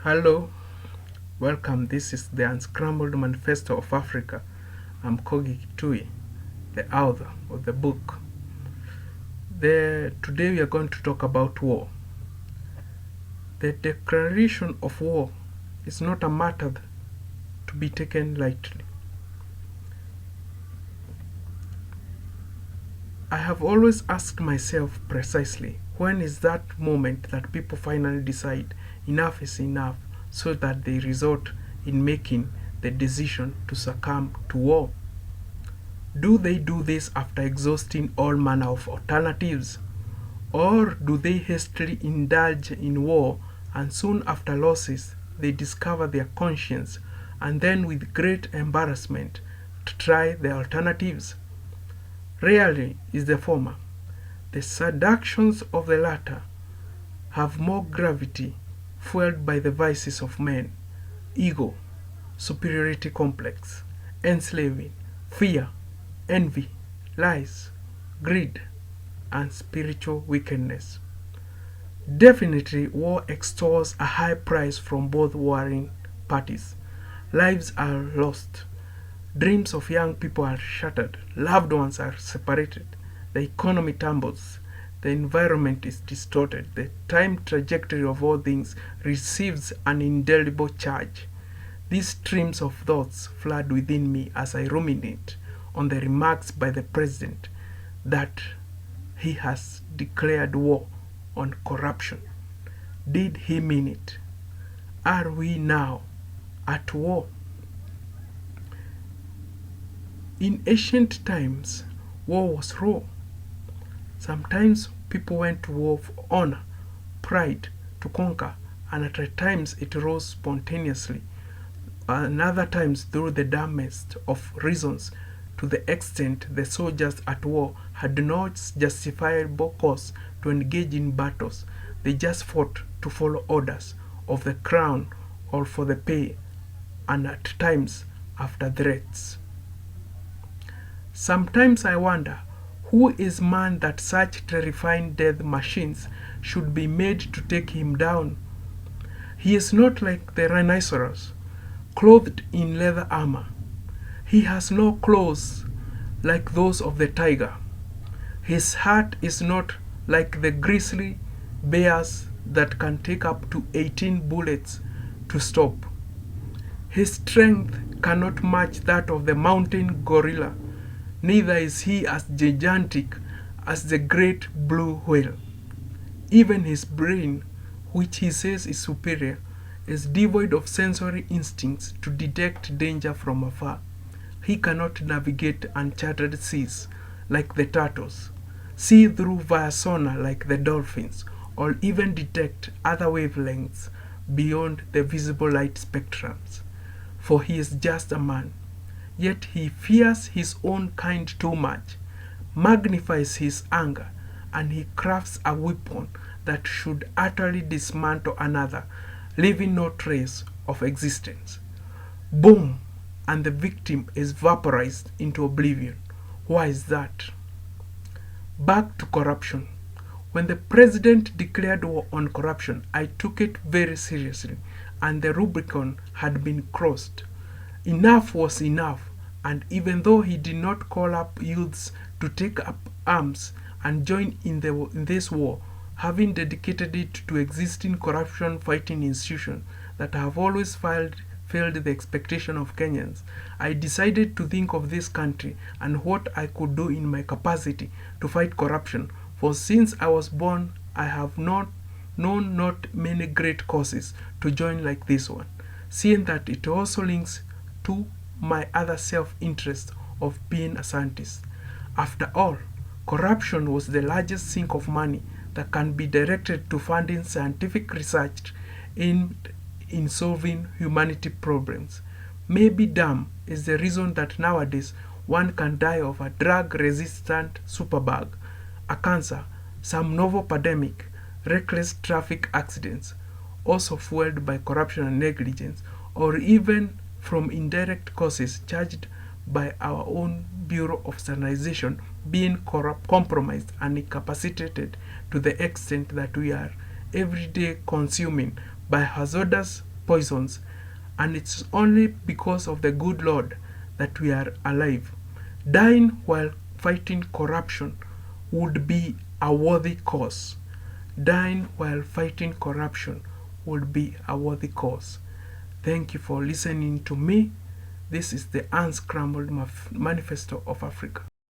Hello, welcome. This is the Unscrambled Manifesto of Africa. I'm Kogi Kitui, the author of the book. Today we are going to talk about war. The declaration of war is not a matter to be taken lightly. I have always asked myself precisely, when is that moment that people finally decide enough is enough, so that they resort in making the decision to succumb to war? Do they do this after exhausting all manner of alternatives? Or do they hastily indulge in war and soon after losses they discover their conscience and then with great embarrassment to try the alternatives? Rarely is the former. The seductions of the latter have more gravity, fueled by the vices of men: ego, superiority complex, enslaving, fear, envy, lies, greed, and spiritual wickedness. Definitely, war extorts a high price from both warring parties. Lives are lost. Dreams of young people are shattered. Loved ones are separated. The economy tumbles. The environment is distorted. The time trajectory of all things receives an indelible charge. These streams of thoughts flood within me as I ruminate on the remarks by the president that he has declared war on corruption. Did he mean it? Are we now at war? In ancient times, war was raw. Sometimes people went to war for honor, pride, to conquer, and at times it rose spontaneously, and other times through the dumbest of reasons, to the extent the soldiers at war had no justifiable cause to engage in battles. They just fought to follow orders of the crown or for the pay, and at times after threats. Sometimes I wonder, who is man that such terrifying death machines should be made to take him down? He is not like the rhinoceros, clothed in leather armor. He has no claws like those of the tiger. His heart is not like the grizzly bears that can take up to 18 bullets to stop. His strength cannot match that of the mountain gorilla. Neither is he as gigantic as the great blue whale. Even his brain, which he says is superior, is devoid of sensory instincts to detect danger from afar. He cannot navigate uncharted seas like the turtles, see through via sonar like the dolphins, or even detect other wavelengths beyond the visible light spectrums. For he is just a man. Yet he fears his own kind too much, magnifies his anger, and he crafts a weapon that should utterly dismantle another, leaving no trace of existence. Boom! And the victim is vaporized into oblivion. Why is that? Back to corruption. When the president declared war on corruption, I took it very seriously, and the Rubicon had been crossed. Enough was enough, and even though he did not call up youths to take up arms and join in this war, having dedicated it to existing corruption fighting institutions that have always failed the expectation of Kenyans, I decided to think of this country and what I could do in my capacity to fight corruption. For since I was born, I have known not many great causes to join like this one, seeing that it also links to my other self-interest of being a scientist. After all, corruption was the largest sink of money that can be directed to funding scientific research in solving humanity problems. Maybe dumb is the reason that nowadays one can die of a drug-resistant superbug, a cancer, some novel pandemic, reckless traffic accidents, also fueled by corruption and negligence, or even from indirect causes charged by our own Bureau of Standardization being compromised and incapacitated to the extent that we are every day consuming by hazardous poisons, and it's only because of the good Lord that we are alive. Dying while fighting corruption would be a worthy cause. Dying while fighting corruption would be a worthy cause. Thank you for listening to me. This is the Unscrambled Manifesto of Africa.